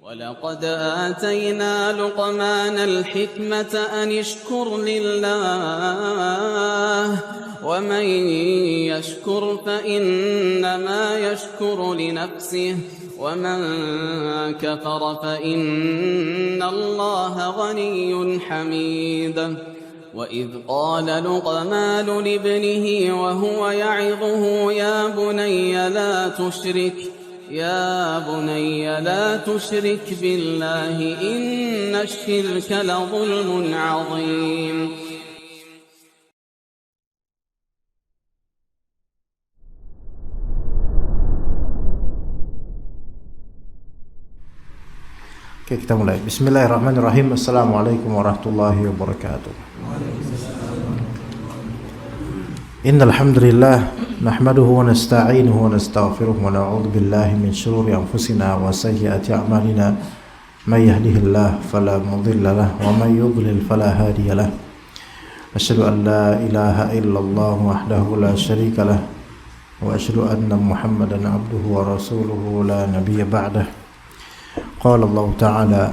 ولقد آتينا لقمان الحكمة أن اشكر لله ومن يشكر فإنما يشكر لنفسه ومن كفر فإن الله غني حميد وإذ قال لقمان لابنه وهو يعظه يا بني لا تشرك بالله إن الشرك لظلم عظيم. Oke, kita mulai. Bismillahirrahmanirrahim. Assalamualaikum warahmatullahi wabarakatuh. Innal hamdalillah nahmaduhu wa nasta'inuhu wa nastaghfiruh wa na'udzu billahi min shururi anfusina wa sayyiati a'malina. May yahdihillahu fala mudilla lahu wa may yudlil fala hadiya lahu. Asyhadu an la ilaha illallah wahdahu la syarika lahu wa asyhadu anna Muhammadan abduhu wa rasuluhu la nabiyya ba'dahu. قال الله تعالى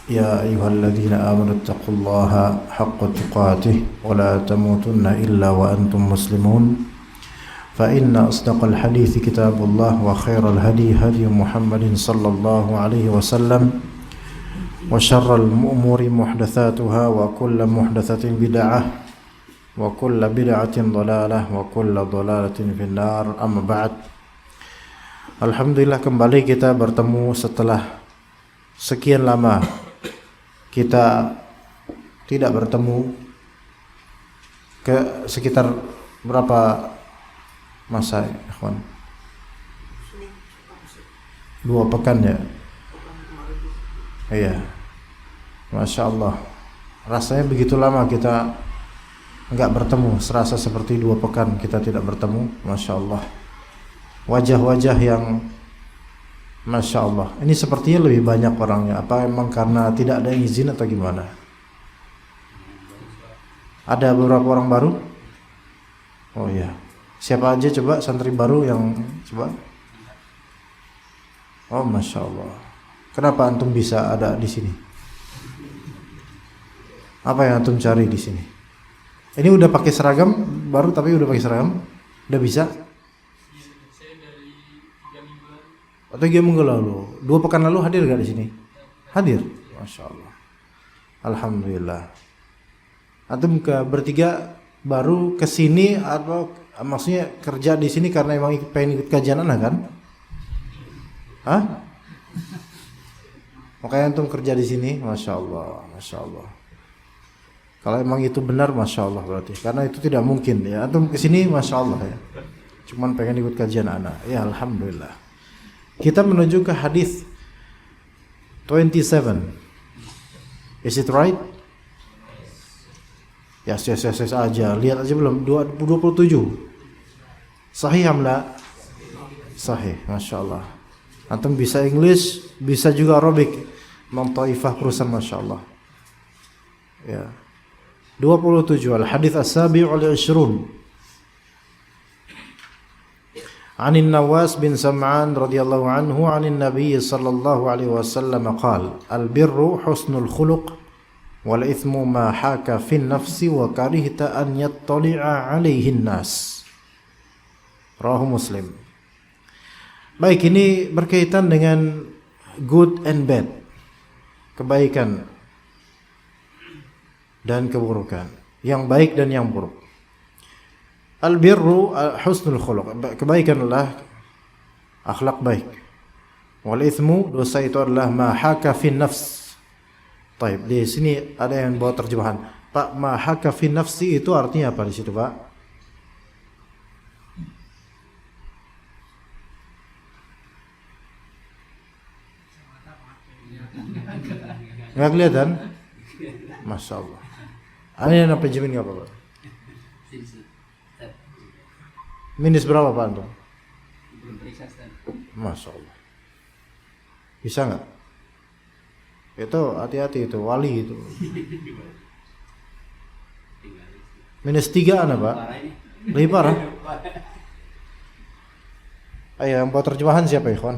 يا أيها الذين آمنوا اتقوا الله حق تقاته ولا تموتن إلا وأنتم مسلمون فإن أصدق الحديث كتاب الله وخير الهدي هدي محمد صلى الله عليه وسلم وشر الأمور محدثاتها وكل محدثة بدعة وكل بدعة ضلالة وكل ضلالة في النار. أما بعد. Alhamdulillah kembali kita bertemu setelah sekian lama kita tidak bertemu, ke sekitar berapa masa, ikhwan? 2 pekan ya? Iya. Masya Allah. Rasanya begitu lama kita nggak bertemu, serasa seperti 2 pekan kita tidak bertemu. Masya Allah. Wajah-wajah yang Masya Allah. Ini sepertinya lebih banyak orangnya. Apa emang karena tidak ada izin atau gimana? Ada beberapa orang baru? Oh iya. Siapa aja coba santri baru yang coba? Oh Masya Allah. Kenapa antum bisa ada di sini? Apa yang antum cari di sini? Ini udah pakai seragam baru, tapi udah pakai seragam? Udah bisa? Atau 3 minggu lalu, 2 pekan lalu hadir gak di sini? Hadir, Masya Allah. Alhamdulillah. Antum bertiga baru ke sini atau maksudnya kerja di sini karena emang pengen ikut kajian anak kan? Hah? Makanya antum kerja di sini, Masya Allah, Masya Allah. Kalau emang itu benar, Masya Allah berarti. Karena itu tidak mungkin ya. Antum ke sini, Masya Allah ya. Cuman pengen ikut kajian anak. Ya Alhamdulillah. Kita menuju ke hadis 27. Is it right? Yes aja. Lihat aja belum? 27. Sahih amla? Sahih, Masya Allah. Antum bisa English, bisa juga Arabic. Imam Taifah perusahaan, Masya Allah. Ya. 27. Al-hadits as-sabi'ul 20. عن النواس بن سمعان رضي الله عنه عن النبي صلى الله عليه وسلم قال البر حسن الخلق والإثم ما حاك في النفس وكرهت أن يطلع عليه الناس. رواه مسلم. Baik, ini berkaitan dengan good and bad, kebaikan dan keburukan, yang baik dan yang buruk. Al-birru husnul khuluq, kebaikan adalah akhlak baik. Wal itsmu, dosa itu adalah ma haka fin nafs. Baik, di sini ada yang bawa terjemahan. Pak, ma haka fin nafsi itu artinya apa di situ, Pak? Enggak kelihatan? Masya Allah. Ini yang pinjemin enggak apa-apa? Minus berapa Pak Antum? Belum periksa, Ustaz. Masya Allah. Bisa nggak? Itu hati-hati itu, wali itu. -3 ana Pak? Lebih parah. Ayo yang buat terjemahan siapa ikhwan?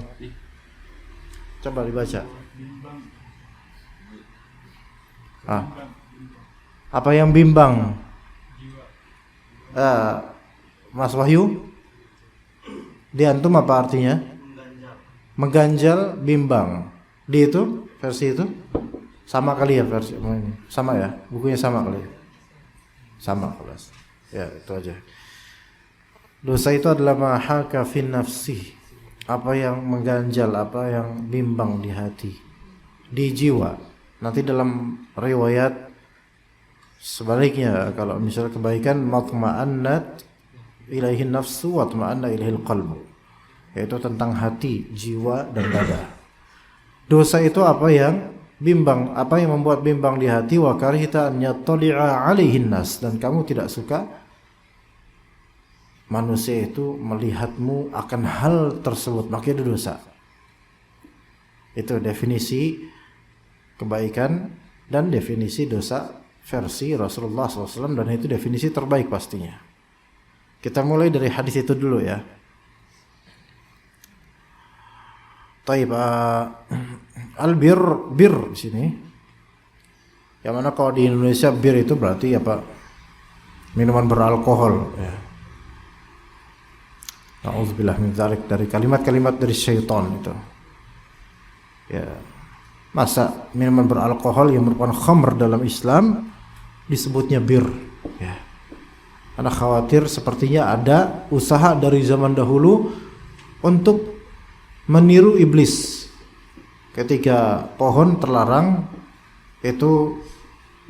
Coba dibaca. Apa yang bimbang? Mas Wahyu, di antum apa artinya? Mengganjal, bimbang. Di itu versi itu sama kali ya versi ini. Sama ya, bukunya sama kali. Sama kelas. Ya, itu aja. Dosa itu adalah mahaka fin nafsi. Apa yang mengganjal, apa yang bimbang di hati, di jiwa. Nanti dalam riwayat sebaliknya, kalau misalnya kebaikan, matma'annat ilaihin nafsu wa matma'anna ilaihil qalbu, yaitu tentang hati, jiwa dan dada. Dosa itu apa yang bimbang, apa yang membuat bimbang di hati, wa karihta an yattali'a alaihin nas, dan kamu tidak suka manusia itu melihatmu akan hal tersebut, maka itu dosa. Itu definisi kebaikan dan definisi dosa versi Rasulullah SAW, dan itu definisi terbaik pastinya. Kita mulai dari hadis itu dulu ya. Taib, bir di sini. Yang mana kalau di Indonesia bir itu berarti apa? Minuman beralkohol ya. Na'udzubillah min dzalik, dari kalimat-kalimat dari syaitan itu. Ya. Masa minuman beralkohol yang merupakan khamr dalam Islam disebutnya bir ya. Karena khawatir sepertinya ada usaha dari zaman dahulu untuk meniru iblis. Ketika pohon terlarang itu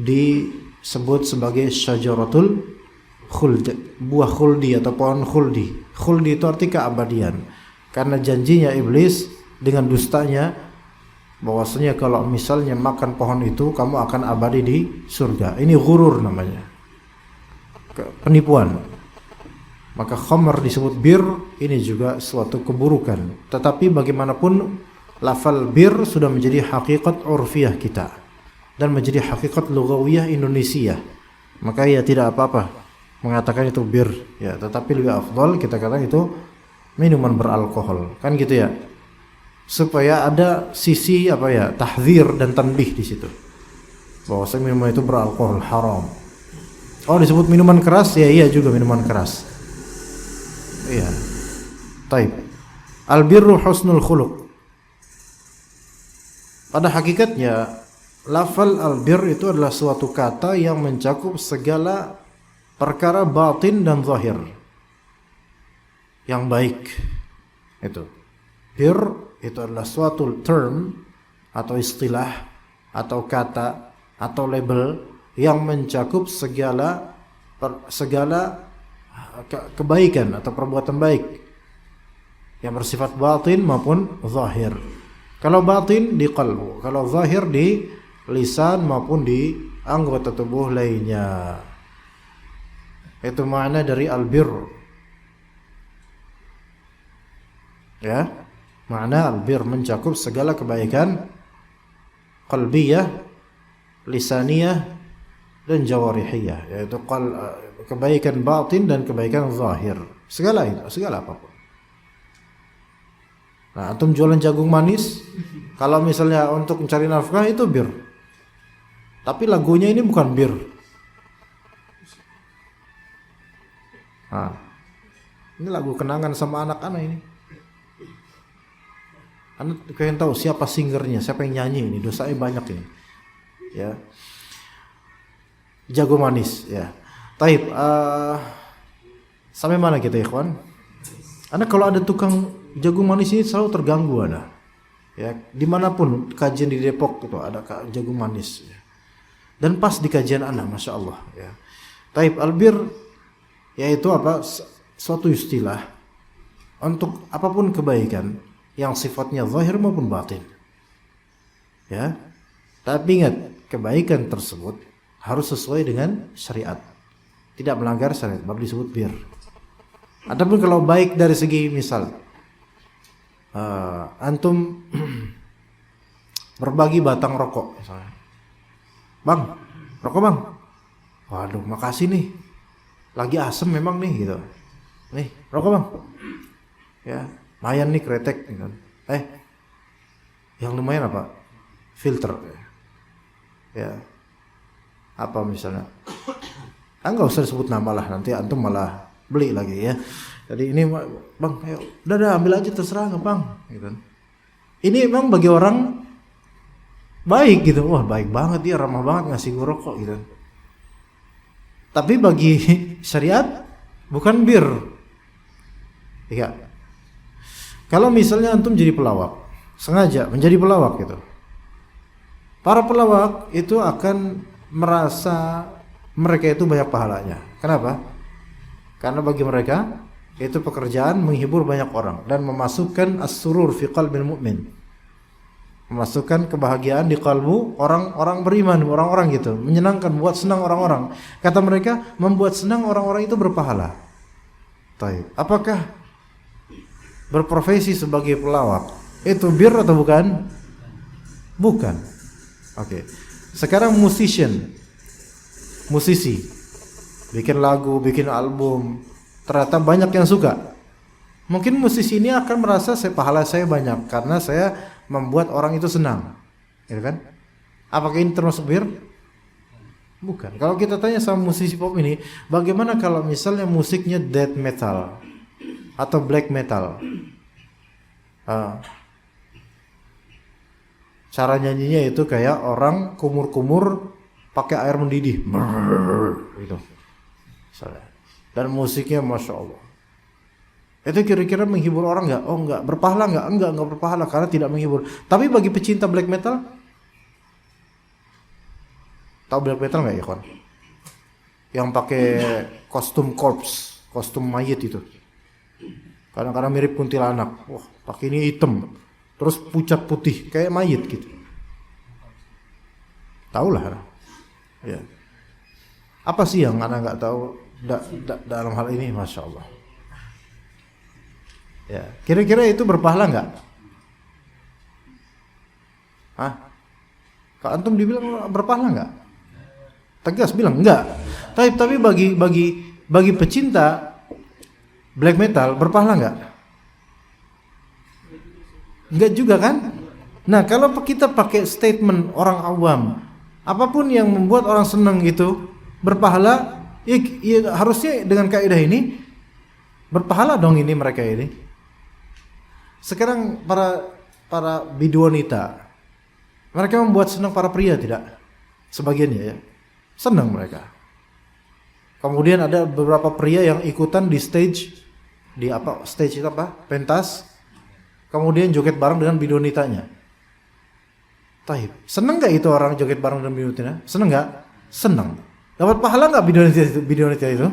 disebut sebagai syajaratul khuld, buah khuldi atau pohon khuldi. Khuldi itu arti keabadian. Karena janjinya iblis dengan dustanya bahwasanya kalau misalnya makan pohon itu kamu akan abadi di surga. Ini ghurur namanya, penipuan. Maka khamr disebut bir, ini juga suatu keburukan. Tetapi bagaimanapun lafal bir sudah menjadi hakikat urfiyah kita dan menjadi hakikat lughawiyah Indonesia. Maka ya tidak apa-apa mengatakan itu bir ya, tetapi lebih afdal kita katakan itu minuman beralkohol, kan gitu ya, supaya ada sisi apa ya, tahdzir dan tanbih di situ bahwa minuman itu beralkohol haram. Oh, disebut minuman keras ya, iya juga minuman keras. Iya. Taib. Albirru husnul khuluq. Pada hakikatnya lafal albir itu adalah suatu kata yang mencakup segala perkara batin dan zahir yang baik. Itu bir itu adalah suatu term atau istilah atau kata atau label yang mencakup segala kebaikan atau perbuatan baik yang bersifat batin maupun zahir. Kalau batin di qalbu, kalau zahir di lisan maupun di anggota tubuh lainnya. Itu makna dari albir. Ya, makna albir mencakup segala kebaikan qalbiyah, lisaniyah dan jawarihiyah, yaitu kebaikan batin dan kebaikan zahir. Segala itu, segala apapun. Nah, antum jualan jagung manis, kalau misalnya untuk mencari nafkah itu bir. Tapi lagunya ini bukan bir. Nah, ini lagu kenangan sama anak-anak ini. Anda kalian tahu siapa singernya, siapa yang nyanyi ini, dosanya banyak ini. Ya. Jago manis, ya. Taib, sampai mana kita ikhwan? Anda kalau ada tukang jagung manis ini selalu terganggu Anda. Ya, dimanapun kajian di Depok itu ada jagung manis. Ya. Dan pas di kajian Anda, masya Allah. Ya. Taib, albir yaitu apa? Suatu istilah untuk apapun kebaikan yang sifatnya zahir maupun batin. Ya. Tapi ingat, kebaikan tersebut harus sesuai dengan syariat. Tidak melanggar syariat, baru disebut bir. Adapun kalau baik dari segi misal antum berbagi batang rokok misalnya. Bang, rokok bang. Waduh, makasih nih. Lagi asem memang nih gitu. Nih, rokok bang. Ya, lumayan nih kretek gitu. yang lumayan apa? Filter. Ya. Apa misalnya? Enggak usah disebut nama lah, nanti antum malah beli lagi ya. Jadi ini bang, ayo, udah ambil aja terserah nggak bang, gitu. Ini emang bagi orang baik gitu, wah baik banget dia, ramah banget ngasih gue rokok gitu. Tapi bagi syariat bukan bir. Ya. Kalau misalnya antum jadi pelawak, sengaja menjadi pelawak gitu, para pelawak itu akan merasa mereka itu banyak pahalanya. Kenapa? Karena bagi mereka itu pekerjaan menghibur banyak orang dan memasukkan as-surur fi qalbil mu'min, memasukkan kebahagiaan di kalbu orang-orang beriman, orang-orang gitu, menyenangkan, buat senang orang-orang. Kata mereka, membuat senang orang-orang itu berpahala. Taib. Apakah berprofesi sebagai pelawak itu bir atau bukan? Bukan. Oke. Sekarang musisi, bikin lagu, bikin album, ternyata banyak yang suka. Mungkin musisi ini akan merasa pahala saya banyak karena saya membuat orang itu senang, ya kan? Apakah ini termasuk bir? Bukan. Kalau kita tanya sama musisi pop ini, bagaimana kalau misalnya musiknya death metal atau black metal? Cara nyanyinya itu kayak orang kumur-kumur pakai air mendidih, gitu. Dan musiknya masya Allah. Itu kira-kira menghibur orang nggak? Oh nggak. Berpahala nggak? Nggak berpahala karena tidak menghibur. Tapi bagi pecinta black metal, tahu black metal nggak ya kawan? Yang pakai kostum corpse, kostum mayit itu. Kadang-kadang mirip kuntilanak. Wah, pakai ini hitam, terus pucat putih kayak mayit gitu. Tahu lah. Ya. Apa sih yang anak nggak tahu dalam hal ini, masya Allah. Ya, kira-kira itu berpahala nggak? Hah? Kalau antum dibilang berpahala nggak? Tegas bilang enggak. Tapi bagi pecinta black metal berpahala nggak? Enggak juga kan? Nah, kalau kita pakai statement orang awam, apapun yang membuat orang senang itu berpahala, ya harusnya dengan kaidah ini berpahala dong ini mereka ini. Sekarang para biduanita, mereka membuat senang para pria tidak? Sebagiannya ya, senang mereka. Kemudian ada beberapa pria yang ikutan di stage itu apa? Pentas. Kemudian joget bareng dengan biduanitanya. Taib. Senang nggak itu orang joget bareng dengan biduanitanya? Senang nggak? Senang. Dapat pahala nggak biduanita itu?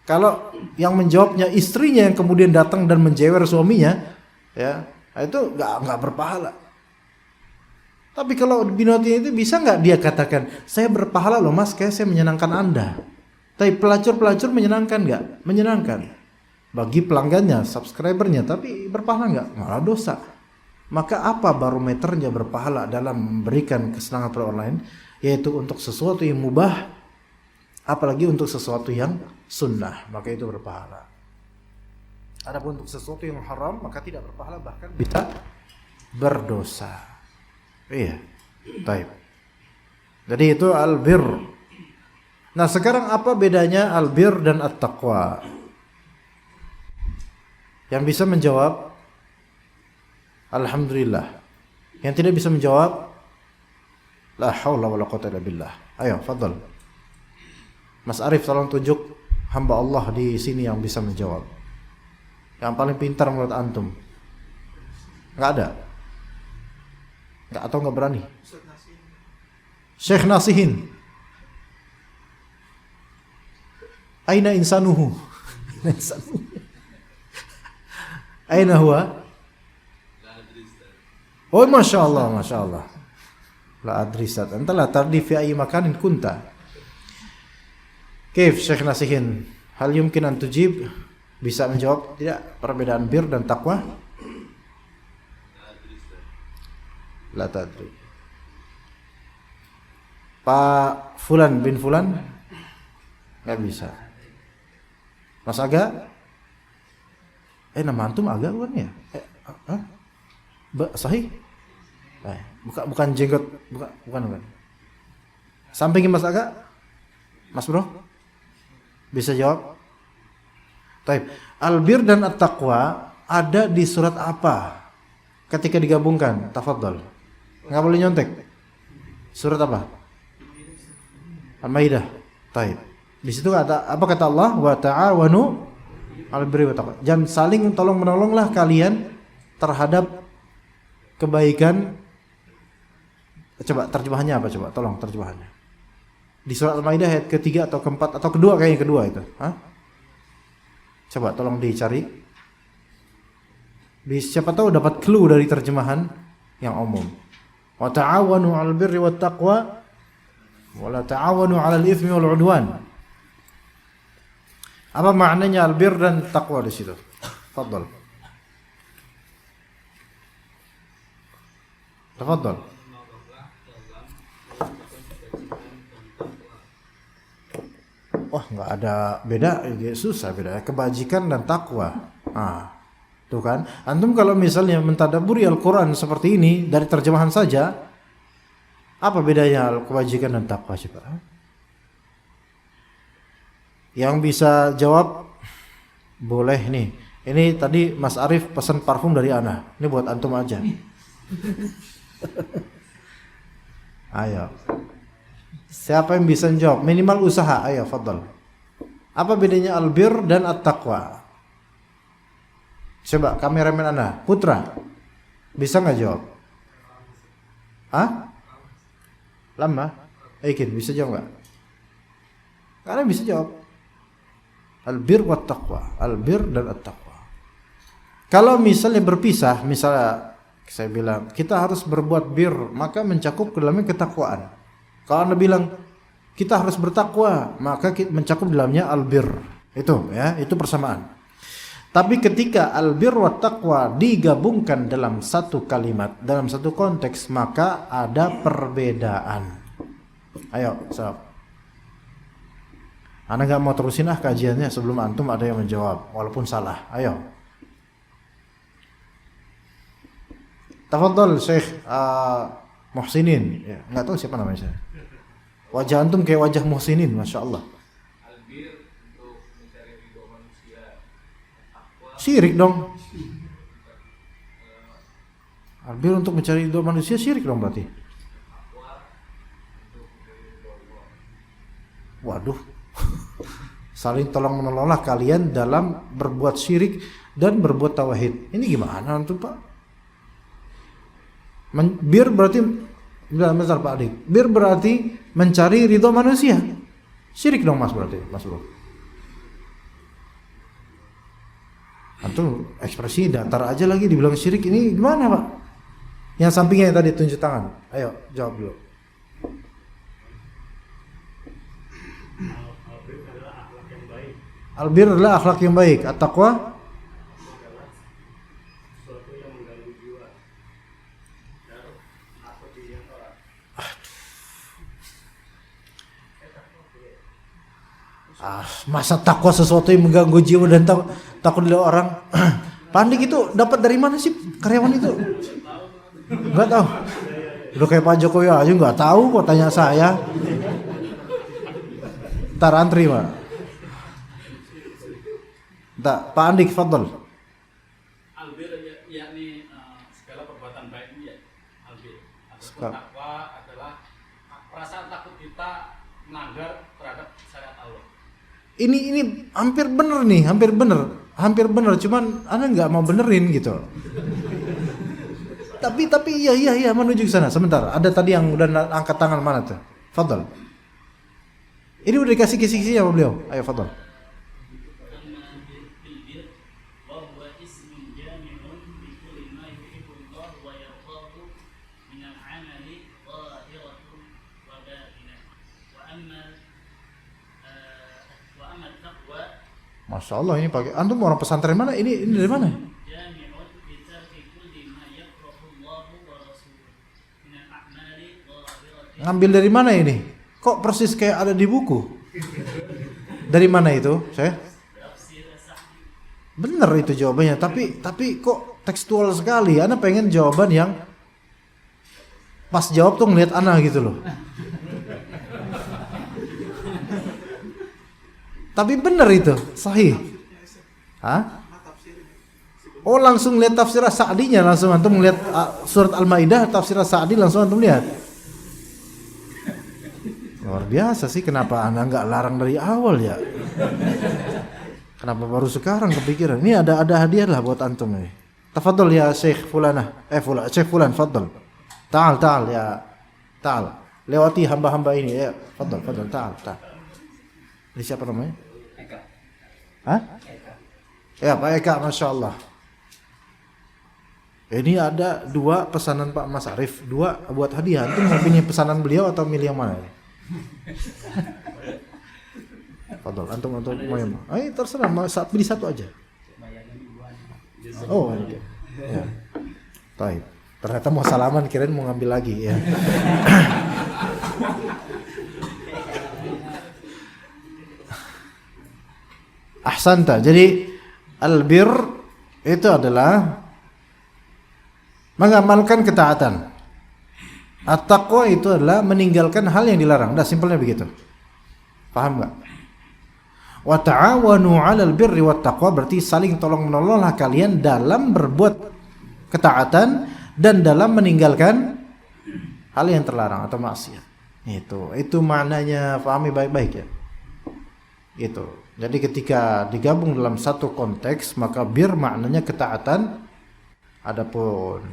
Kalau yang menjawabnya istrinya yang kemudian datang dan menjewer suaminya, ya itu nggak berpahala. Tapi kalau biduanita itu bisa nggak dia katakan, saya berpahala loh mas, kayak saya menyenangkan anda. Tapi pelacur menyenangkan nggak? Menyenangkan. Bagi pelanggannya, subscribernya, tapi berpahala nggak? Malah dosa. Maka apa barometernya berpahala dalam memberikan kesenangan pada orang lain? Yaitu untuk sesuatu yang mubah, apalagi untuk sesuatu yang sunnah, maka itu berpahala. Adapun untuk sesuatu yang haram, maka tidak berpahala, bahkan bisa berdosa. Iya, baik. Jadi itu albir. Nah sekarang apa bedanya albir dan at-taqwa? Yang bisa menjawab, alhamdulillah. Yang tidak bisa menjawab, la haula wala quwwata illa billah. Ayo, fadhal. Mas Arif tolong tunjuk hamba Allah di sini yang bisa menjawab. Yang paling pintar menurut antum. Enggak ada. Enggak atau enggak berani? Syekh Nasihin. Aina insanuhu? Aina huwa? Oh masya Allah, masya Allah. La adrisat. Entahlah tardi fi ayi makanin kunta. Kaif Syekh Nasihin? Hal yumkin an tujib? Bisa menjawab tidak perbedaan bir dan taqwa? La tadri. Pak Fulan bin Fulan? Enggak bisa. Mas Aga? Nama antum Aga bukan ya? Sahih? Bukan jenggot, bukan. Sampingin Mas Aga? Mas Bro? Bisa jawab? Taib. Albir dan at-taqwa ada di surat apa? Ketika digabungkan, tafadhol. Enggak boleh nyontek. Surat apa? Al-Maidah. Taib. Di situ apa kata Allah? Wa ta'awanu 'alal birri wat taqwa. Jangan saling tolong-menolonglah kalian terhadap kebaikan. Coba terjemahannya apa coba? Tolong terjemahannya. Di surat Al-Maidah ayat ketiga atau keempat atau kedua, kayaknya kedua itu. Hah? Coba tolong dicari. Siapa tahu dapat clue dari terjemahan yang umum. Wa ta'awanu 'alal birri wat taqwa wa la ta'awanu 'alal itsmi wal 'udwan. Apa maknanya albir dan taqwa di situ? Tafadhol. Tafadhol. Oh, enggak ada beda, susah beda. Kebajikan dan takwa. Tuh kan. Antum kalau misalnya mentadabburi Al-Qur'an seperti ini dari terjemahan saja, apa bedanya kebajikan dan takwa coba? Yang bisa jawab boleh nih. Ini tadi Mas Arif pesan parfum dari Ana. Ini buat antum aja. Ayo. Siapa yang bisa jawab? Minimal usaha. Ayo, fadhal. Apa bedanya albir dan at-taqwa? Coba kameramen Ana, Putra. Bisa nggak jawab? Lama? Yakin bisa jawab nggak? Karena bisa jawab. Albir wa taqwa. Albir dan at-taqwa. Kalau misalnya berpisah, misalnya saya bilang kita harus berbuat bir, maka mencakup ke dalamnya ketakwaan. Kalau Anda bilang kita harus bertakwa, maka mencakup dalamnya albir. Itu ya, itu persamaan. Tapi ketika albir wa taqwa digabungkan dalam satu kalimat, dalam satu konteks, maka ada perbedaan. Ayo, sob. Anda nggak mau terusin kajiannya sebelum antum ada yang menjawab, walaupun salah. Ayo. Tafadhol Syekh Muhsinin. Ya, nggak tahu siapa namanya saya. Wajah antum kayak wajah Muhsinin, masya Allah. Albir untuk mencari ridho manusia. Syirik dong. Albir untuk mencari ridho manusia syirik dong berarti. Waduh. Saling tolong menolonglah kalian dalam berbuat syirik dan berbuat tauhid. Ini gimana antum Pak? Bir berarti bentar Pak Adik. Bir berarti mencari ridho manusia. Syirik dong Mas berarti, Mas Bro. Antum ekspresi datar aja lagi dibilang syirik, ini gimana Pak? Yang sampingnya yang tadi tunjuk tangan. Ayo jawab dulu. Albir adalah akhlak yang baik. At-taqwa masa takwa sesuatu yang mengganggu jiwa dan takut oleh orang. Pandik itu dapat dari mana sih karyawan itu? Enggak tahu. Udah kayak Pak Jokowi aja enggak tahu kok tanya saya. Ntar antri Pak. Pak Andik, fadhal. Albir yakni segala perbuatan baik ini ya. Albir. Ataupun takwa adalah perasaan takut kita melanggar terhadap syariat Allah. Ini hampir bener nih, hampir bener, cuman Anda nggak mau benerin gitu. tapi iya menuju ke sana. Sebentar, ada tadi yang udah angkat tangan, mana tuh? Fadhal. Ini udah dikasih kisi-kisi sama beliau. Ayo fadhal. Masya Allah, ini pakai antum orang pesantren mana? Ini dari mana? Ngambil dari mana ini? Kok persis kayak ada di buku? Dari mana itu? Saya? Bener itu jawabannya, tapi kok tekstual sekali. Ana pengen jawaban yang pas jawab tuh ngeliat ana gitu loh. Tapi benar itu, sahih. Hah? Oh langsung lihat tafsir Sa'dinya, langsung antum lihat surat Al-Maidah tafsir Sa'di langsung antum lihat. Luar biasa sih, kenapa Anda nggak larang dari awal ya? Kenapa baru sekarang kepikiran? Ini ada hadiah lah buat antum nih. Tafadhol ya Syekh Fulanah. Syekh Fulan, fadhol. Ta'al ya. Ta'al. Lewati hamba-hamba ini ya. Fadhol, ta'al. Ini siapa namanya? Eka. Hah? Ya Pak Eka, Masya Allah. Ini ada 2 pesanan Pak Mas Arif, 2 buat hadiah. Antum mau pilih pesanan beliau atau milih yang mana? Fadol, antum mau yang mana? Ayo terserah, saat pilih satu aja. Oh, oke. Ya. Baik. Ternyata mau salaman, kirain mau ngambil lagi ya. Ahsanta. Jadi albir itu adalah mengamalkan ketaatan. At-taqwa itu adalah meninggalkan hal yang dilarang. Dah simpelnya begitu. Paham enggak? Wa ta'awanu 'alal birri wat taqwa berarti saling tolong-menolonglah kalian dalam berbuat ketaatan dan dalam meninggalkan hal yang terlarang atau maksiat. Itu maknanya, pahami baik-baik ya. Itu. Jadi ketika digabung dalam satu konteks maka bir maknanya ketaatan, adapun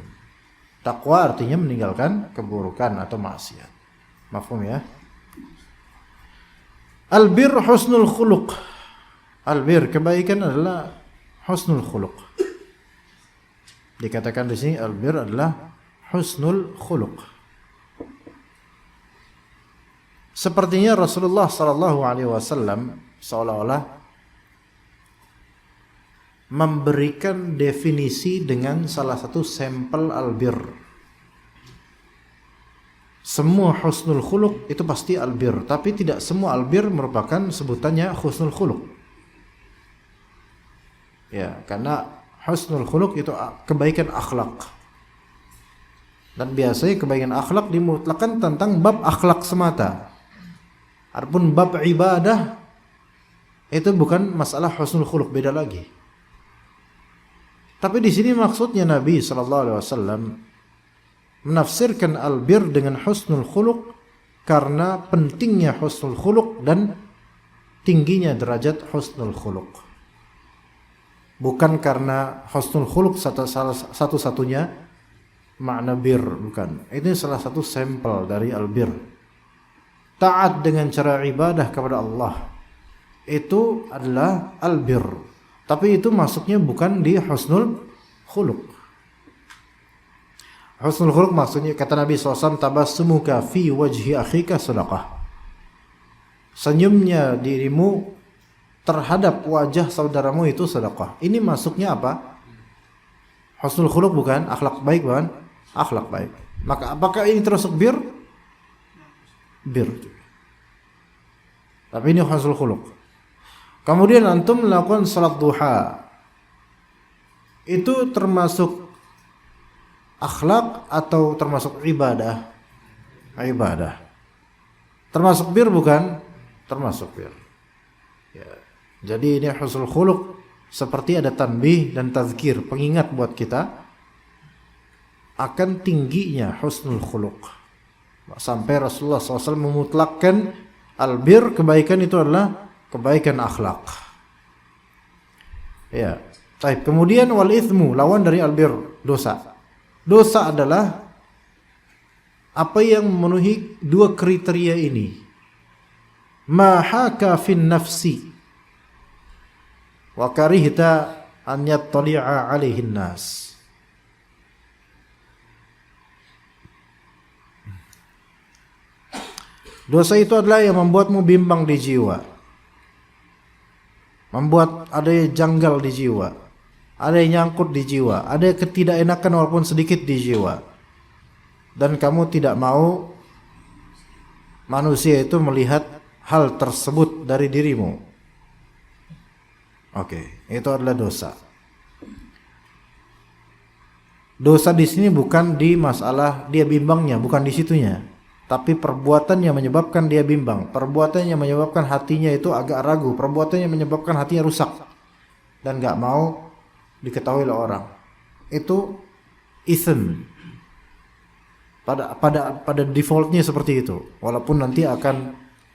takwa artinya meninggalkan keburukan atau maksiat. Mafhum ya? Albir husnul khuluq. Albir kebaikan adalah husnul khuluq. Dikatakan di sini albir adalah husnul khuluq. Sepertinya Rasulullah sallallahu alaihi wasallam seolah-olah memberikan definisi dengan salah satu sampel albir. Semua husnul khuluq itu pasti albir, tapi tidak semua albir merupakan sebutannya husnul khuluq. Ya, karena husnul khuluq itu kebaikan akhlak. Dan biasanya kebaikan akhlak dimutlakan tentang bab akhlak semata. Adapun bab ibadah itu bukan masalah husnul khuluq, beda lagi. Tapi di sini maksudnya Nabi sallallahu alaihi wasallam menafsirkan albir dengan husnul khuluq karena pentingnya husnul khuluq dan tingginya derajat husnul khuluq. Bukan karena husnul khuluq satu-satunya makna bir, bukan. Ini salah satu sampel dari albir. Taat dengan cara ibadah kepada Allah itu adalah albir. Tapi itu masuknya bukan di husnul khuluq. Husnul khuluq maksudnya kata Nabi SAW, tabassumuka fi wajhi akhika sadaqah. Senyumnya dirimu terhadap wajah saudaramu itu sedekah. Ini masuknya apa? Husnul khuluq bukan? Akhlak baik bukan? Akhlak baik. Maka apakah ini termasuk bir? Bir. Tapi ini husnul khuluq. Kemudian antum melakukan salat duha. Itu termasuk akhlak atau termasuk ibadah? Ibadah. Termasuk bir bukan? Termasuk bir. Ya. Jadi ini husnul khuluq seperti ada tanbih dan tazkir, pengingat buat kita akan tingginya husnul khuluq. Sampai Rasulullah SAW memutlakkan albir, kebaikan itu adalah kebaikan akhlak. Ya. Baik. Kemudian wal ithmu, lawan dari albir, dosa. Dosa adalah apa yang memenuhi 2 kriteria ini. Ma haka fin nafsi wa karihta an yattali'a alaihin nas. Dosa itu adalah yang membuatmu bimbang di jiwa, membuat ada yang janggal di jiwa, ada yang nyangkut di jiwa, ada ketidakenakan walaupun sedikit di jiwa, dan kamu tidak mau manusia itu melihat hal tersebut dari dirimu. Oke, itu adalah dosa. Dosa di sini bukan di masalah dia bimbangnya, bukan di situnya. Tapi perbuatan yang menyebabkan dia bimbang, perbuatan yang menyebabkan hatinya itu agak ragu, perbuatan yang menyebabkan hatinya rusak dan gak mau diketahui oleh orang. Itu ism. Pada defaultnya seperti itu. Walaupun nanti akan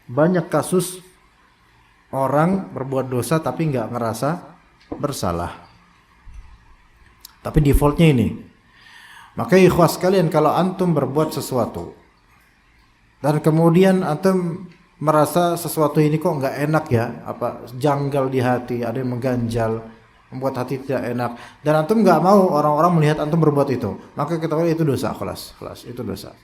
banyak kasus orang berbuat dosa tapi gak ngerasa bersalah. Tapi defaultnya ini. Maka ikhwah sekalian, kalau antum berbuat sesuatu dan kemudian antum merasa sesuatu ini kok nggak enak ya, apa janggal di hati, ada yang mengganjal, membuat hati tidak enak, dan antum nggak mau orang-orang melihat antum berbuat itu, maka ketahui itu dosa, kelas itu dosa.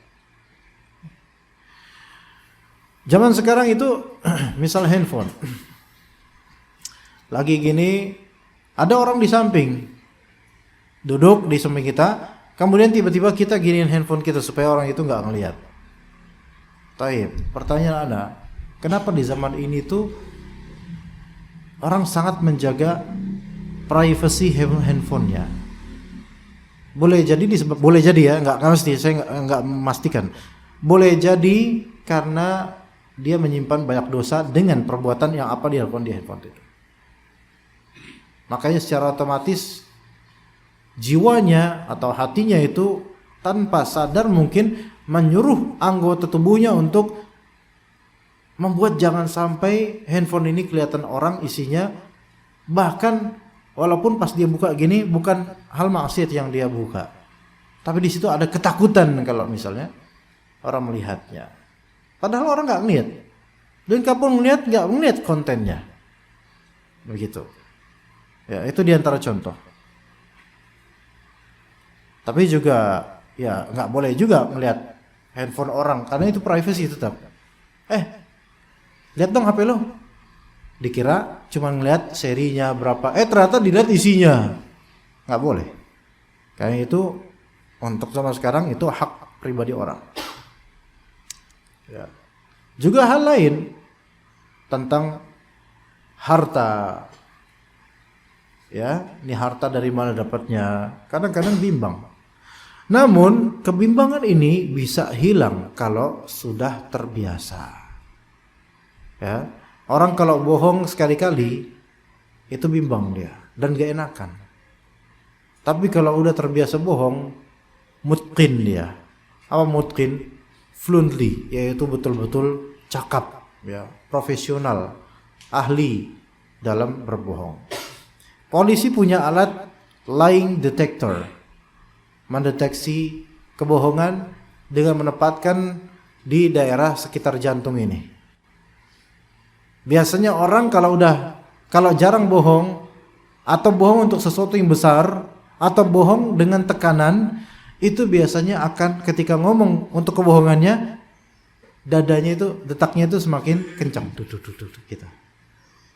Zaman sekarang itu misal handphone lagi gini, ada orang di samping duduk di samping kita, kemudian tiba-tiba kita giniin handphone kita supaya orang itu nggak ngelihat. Taib, pertanyaan Anda, kenapa di zaman ini tuh orang sangat menjaga privacy handphonenya? Boleh jadi ya, nggak mesti, saya nggak memastikan. Boleh jadi karena dia menyimpan banyak dosa dengan perbuatan yang apa dia lakukan di handphone itu. Makanya secara otomatis jiwanya atau hatinya itu tanpa sadar mungkin menyuruh anggota tubuhnya untuk membuat jangan sampai handphone ini kelihatan orang isinya, bahkan walaupun pas dia buka gini bukan hal maksiat yang dia buka, tapi di situ ada ketakutan kalau misalnya orang melihatnya, padahal orang nggak ngelihat, dan kalaupun melihat nggak melihat kontennya, begitu ya. Itu diantara contoh. Tapi juga ya nggak boleh juga melihat handphone orang karena itu privacy tetap. Lihat dong HP lo. Dikira cuma ngeliat serinya berapa, ternyata dilihat isinya. Nggak boleh. Karena itu untuk zaman sekarang itu hak pribadi orang. Ya. Juga hal lain tentang harta. Ya, ini harta dari mana dapatnya? Kadang-kadang bimbang. Namun kebimbangan ini bisa hilang kalau sudah terbiasa. Ya, orang kalau bohong sekali-kali itu bimbang dia dan gak enakan. Tapi kalau udah terbiasa bohong, mutqin dia. Apa mutqin? Fluently, yaitu betul-betul cakap, ya, profesional, ahli dalam berbohong. Polisi punya alat lying detector, mendeteksi kebohongan dengan menempatkan di daerah sekitar jantung ini. Biasanya orang kalau jarang bohong atau bohong untuk sesuatu yang besar atau bohong dengan tekanan, itu biasanya akan ketika ngomong untuk kebohongannya, dadanya itu, detaknya itu semakin kencang gitu.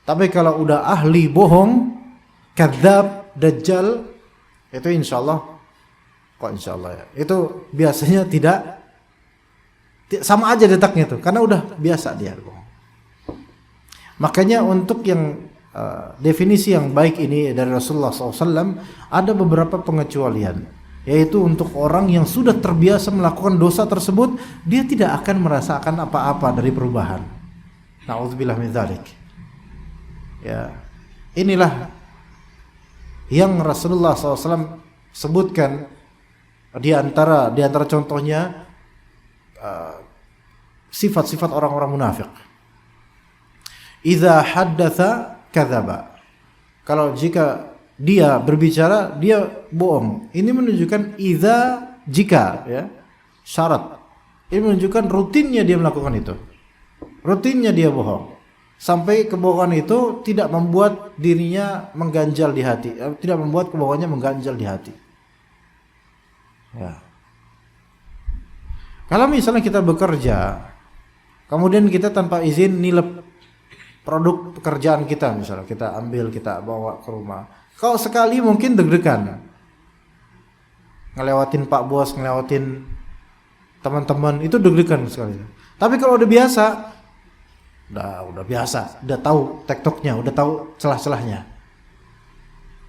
Tapi kalau udah ahli bohong, kadzab, dajjal, itu insyaallah ya. Itu biasanya tidak sama aja detaknya tuh, karena udah biasa dia bohong. Makanya untuk yang definisi yang baik ini dari Rasulullah SAW ada beberapa pengecualian, yaitu untuk orang yang sudah terbiasa melakukan dosa tersebut, dia tidak akan merasakan apa-apa dari perubahan. Na'udzubillah min dzalik. Ya, inilah yang Rasulullah SAW sebutkan. Di antara contohnya sifat-sifat orang-orang munafik. Idza haddatsa kadzaba. Kalau jika dia berbicara, dia bohong. Ini menunjukkan jika ya, syarat. Ini menunjukkan rutinnya dia melakukan itu. Rutinnya dia bohong. Sampai kebohongan itu tidak membuat dirinya mengganjal di hati, tidak membuat kebohongannya mengganjal di hati. Ya. Kalau misalnya kita bekerja, kemudian kita tanpa izin nilep produk pekerjaan kita, misalnya kita ambil, kita bawa ke rumah. Kalau sekali mungkin deg-degan, ngelewatin Pak Bos, ngelewatin teman-teman, itu deg-degan sekali. Tapi kalau udah biasa, udah tahu tektoknya, udah tahu celah-celahnya.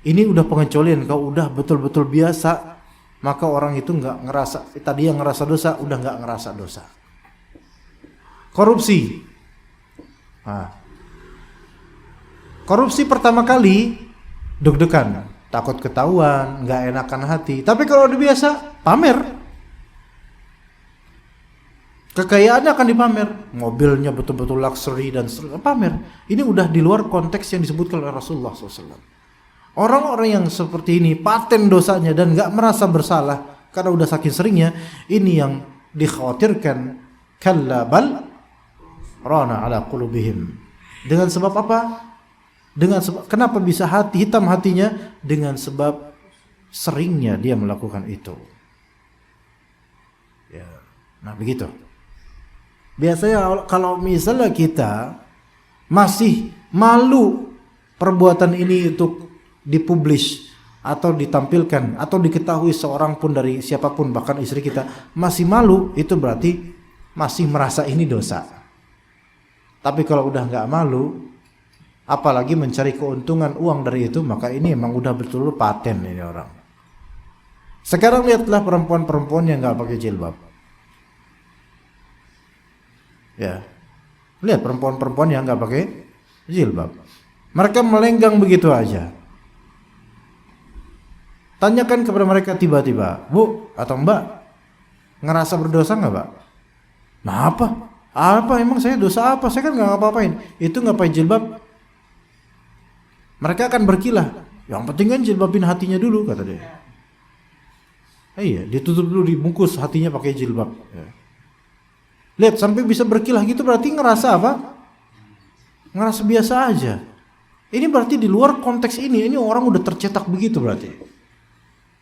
Ini udah pengecualian, kalau udah betul-betul biasa maka orang itu nggak ngerasa, tadi yang ngerasa dosa udah nggak ngerasa dosa. Korupsi. Nah, korupsi pertama kali deg-degan, takut ketahuan, nggak enakan hati. Tapi kalau udah biasa, pamer. Kekayaannya akan dipamer, mobilnya betul-betul luxury dan pamer. Ini udah di luar konteks yang disebutkan oleh Rasulullah SAW. Orang-orang yang seperti ini paten dosanya dan nggak merasa bersalah karena udah saking seringnya, ini yang dikhawatirkan. Kalla bal rana ala qulubihim. Dengan sebab apa? Dengan sebab, kenapa bisa hitam hatinya? Dengan sebab seringnya dia melakukan itu. Ya, nah begitu. Biasanya kalau misalnya kita masih malu perbuatan ini untuk dipublish atau ditampilkan atau diketahui seorang pun dari siapapun, bahkan istri kita masih malu, itu berarti masih merasa ini dosa. Tapi kalau udah nggak malu, apalagi mencari keuntungan uang dari itu, maka ini emang udah betul-betul paten ini orang. Sekarang lihatlah perempuan-perempuan yang nggak pakai jilbab. Ya, lihat perempuan-perempuan yang nggak pakai jilbab. Mereka melenggang begitu aja. Tanyakan kepada mereka tiba-tiba, Bu atau Mbak, ngerasa berdosa nggak, Mbak? Nah apa? Apa emang saya dosa apa? Saya kan nggak ngapa-ngapain. Itu nggak pakai jilbab. Mereka akan berkilah. Yang penting kan jilbabin hatinya dulu, kata dia. Iya, ditutup dulu, dibungkus hatinya pakai jilbab. Ya. Lihat sampai bisa berkilah gitu, berarti ngerasa apa? Ngerasa biasa aja. Ini berarti di luar konteks ini orang udah tercetak begitu berarti.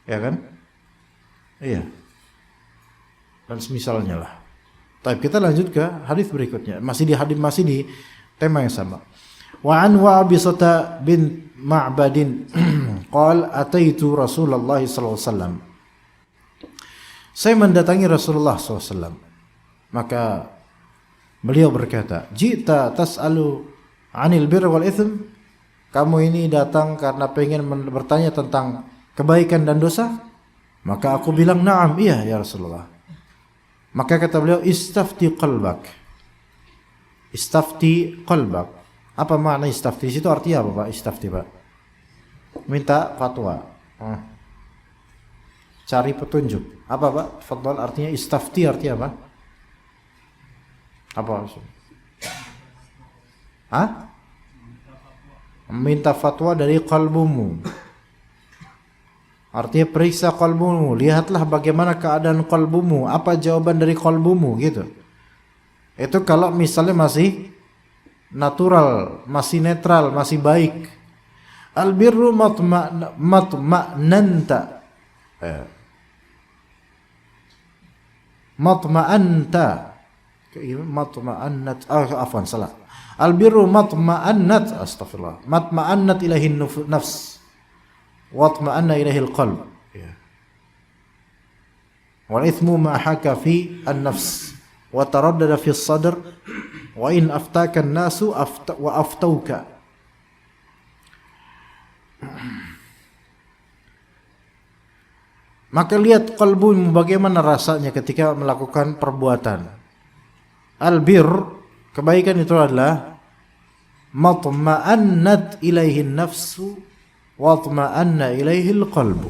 Ya kan? Iya. Dan semisalnya lah. Tapi kita lanjut ke hadis berikutnya. Masih di tema yang sama. Wa an Wa'bisata bin Ma'badin qala ataitu Rasulullah sallallahu alaihi wasallam. Saya mendatangi Rasulullah sallallahu alaihi wasallam. Maka beliau berkata, "Jita tas'alu 'anil birri wal itsm?" Kamu ini datang karena pengen bertanya tentang kebaikan dan dosa? Maka aku bilang, "Na'am, iya ya Rasulullah." Maka kata beliau, "Istafti qalbak." Istafti qalbak. Apa makna istafti? Itu artinya apa, Pak? Istafti, Pak? Minta fatwa. Cari petunjuk. Apa, Pak? Fadhal artinya istafti artinya apa? Apa maksudnya? Hah? Minta fatwa dari kalbumu. Artinya periksa kalbumu, lihatlah bagaimana keadaan kalbumu, apa jawaban dari kalbumu gitu. Itu kalau misalnya masih natural, masih netral, masih baik. Albirru matma'nanta. Matma'anta. Matma'annat, afwan salah. Albirru matma'annat, astaghfirullah. Matma'annat ilahi nafs. Watma'anna ilahi alqalb. Wal ithmu ma haka fi an-nafs wa taraddada fi as-sadr wa in aftaka an-nasu wa aftauka. Maka lihat kalbumu bagaimana rasanya ketika melakukan perbuatan. Albir, kebaikan itu adalah matma'annat ilaihi nafsu watma'anna ilaihi alqalbu.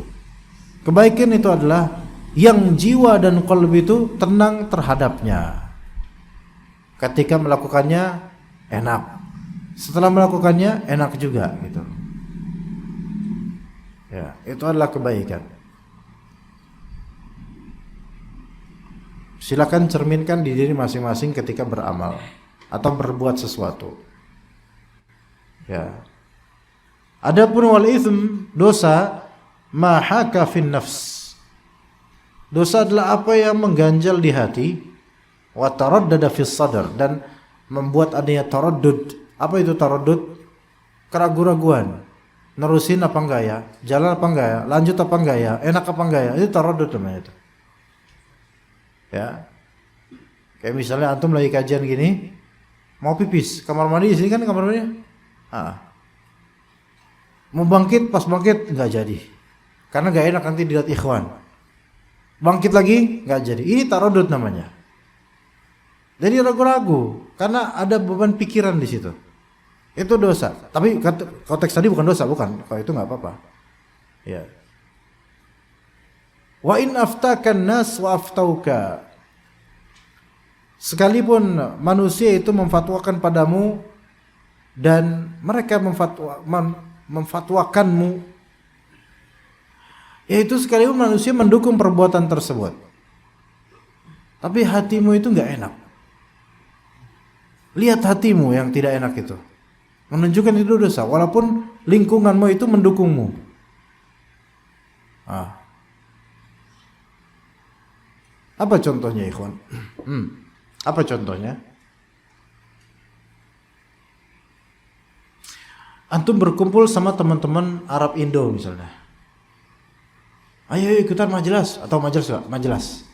Kebaikan itu adalah yang jiwa dan qalbu itu tenang terhadapnya. Ketika melakukannya enak. Setelah melakukannya enak juga gitu. Ya, itu adalah kebaikan. Silakan cerminkan di diri masing-masing ketika beramal atau berbuat sesuatu. Ya. Adapun wal itsm, dosa, ma haka fin nafs. Dosa adalah apa yang mengganjal di hati, wa taraddada fis sadr, dan membuat adanya taraddud. Apa itu taraddud? Keraguan-raguan. Nerusin apa enggak ya? Jalan apa enggak ya? Lanjut apa enggak ya? Enak apa enggak ya? Itu taraddud namanya itu. Ya, kayak misalnya antum lagi kajian gini, mau pipis, kamar mandi di sini kan kamar mandi, mau bangkit, pas bangkit nggak jadi, karena nggak enak nanti dilihat ikhwan, bangkit lagi nggak jadi. Ini tarodud namanya. Jadi ragu-ragu karena ada beban pikiran di situ. Itu dosa. Tapi konteks tadi bukan dosa, bukan. Kalau itu nggak apa-apa. Ya. Wa in aftakan nas wa aftauka. Sekalipun manusia itu memfatwakan padamu dan mereka memfatwakanmu, yaitu sekalipun manusia mendukung perbuatan tersebut, tapi hatimu itu nggak enak. Lihat hatimu yang tidak enak itu, menunjukkan itu dosa, walaupun lingkunganmu itu mendukungmu. Apa contohnya, ikhwan? Apa contohnya? Antum berkumpul sama teman-teman Arab Indo misalnya. Ayo ikutan majelis atau majelis enggak? Majelis.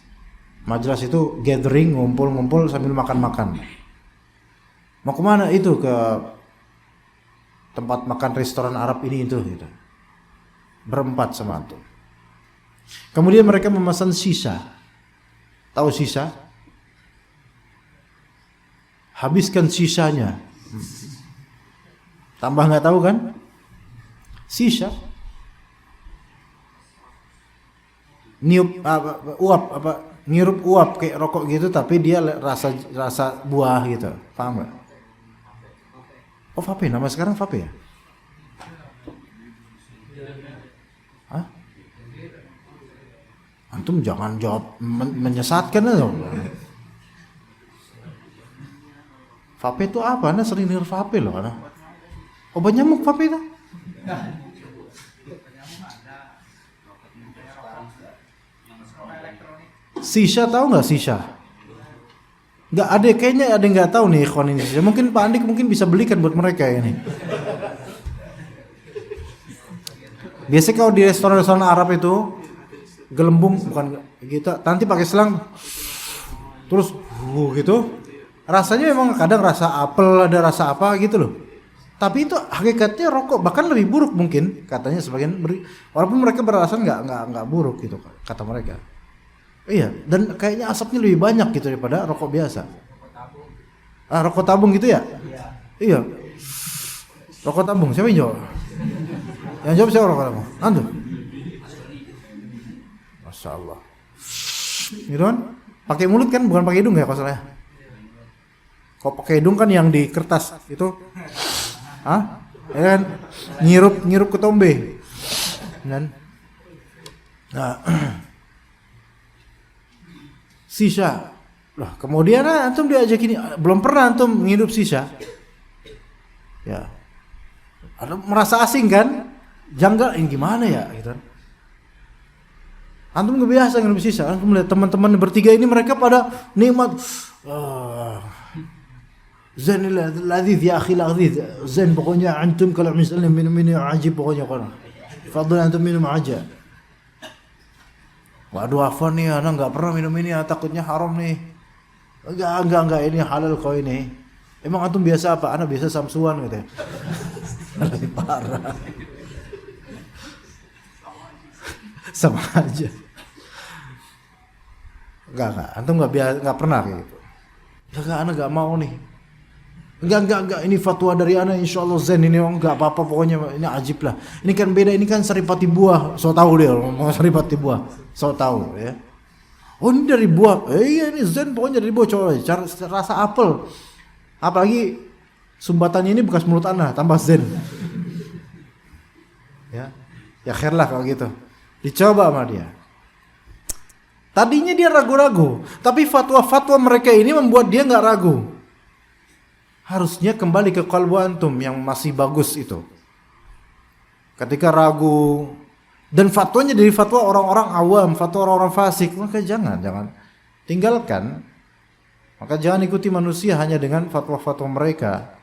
Majelis itu gathering, ngumpul-ngumpul sambil makan-makan. Mau kemana itu? Ke tempat makan restoran Arab ini itu gitu. Berempat sama antum. Kemudian mereka memesan sisa. Tahu sisa? Habiskan sisanya. Tambah nggak tahu kan? Sisa. Niup ngirup uap kayak rokok gitu, tapi dia rasa buah gitu. Paham nggak? Oh, vape, nama sekarang vape ya? Hah? Antum jangan jawab menyesatkan loh. Vape itu apa? Anda sering dengar vape loh, Anda. Obat nyamuk vape itu? Sisa, tahu nggak sisa? Nggak ada, kayaknya ada yang nggak tahu nih ikhwan ini. Mungkin Pak Andik mungkin bisa belikan buat mereka ini. Biasanya kalau di restoran-restoran Arab itu gelembung, bukan gitu, nanti pakai selang terus gitu. Rasanya memang kadang rasa apel, ada rasa apa gitu loh. Tapi itu hakikatnya rokok, bahkan lebih buruk mungkin katanya sebagian, walaupun mereka beralasan nggak buruk gitu kata mereka. Iya, dan kayaknya asapnya lebih banyak gitu daripada rokok biasa. Rokok tabung gitu ya? Iya. Rokok tabung, siapa yang jawab? Yang jawab siapa rokok tabung? Antum? Masya Allah. Gitu kan? Pakai mulut kan, bukan pakai hidung ya kalau salahnya? Kalau pakai hidung kan yang di kertas itu, ya kan? Ngirup ketombe, kan? Nah, sisa. Lah, kemudian antum diajak ini, belum pernah antum ngirup sisa. Ya. Antum merasa asing kan? Janggal, ini gimana ya gitu. Antum nggak biasa ngirup sisa. Antum melihat teman-teman bertiga ini, mereka pada nikmat. Zen ladhiz ya akhi ladhiz. Zen pokoknya antum kalau misalnya minum ini ajib pokoknya kan. Fadl antum minum aja. Waduh, apa nih, anak nggak pernah minum ini, takutnya haram nih. Enggak, ini halal kau ini. Emang antum biasa apa? Anak biasa samsuan gitu. Lebih parah. Sama aja. Enggak, antum nggak pernah kayak gitu. Enggak, anak nggak mau nih. Enggak, ini fatwa dari anak, insyaallah zen ini, enggak apa-apa pokoknya ini ajib lah. Ini kan beda, ini kan saripati buah, so tahu dia mau saripati buah, so tahu ya. Oh ini dari buah, iya ini zen pokoknya dari buah, coba rasa apel. Apalagi sumbatannya ini bekas mulut anak, tambah zen. Ya khair lah kalau gitu. Dicoba sama dia. Tadinya dia ragu-ragu, tapi fatwa-fatwa mereka ini membuat dia nggak ragu. Harusnya kembali ke qalbu antum yang masih bagus itu. Ketika ragu dan fatwanya dari fatwa orang-orang awam, fatwa orang-orang fasik, maka jangan tinggalkan. Maka jangan ikuti manusia hanya dengan fatwa-fatwa mereka.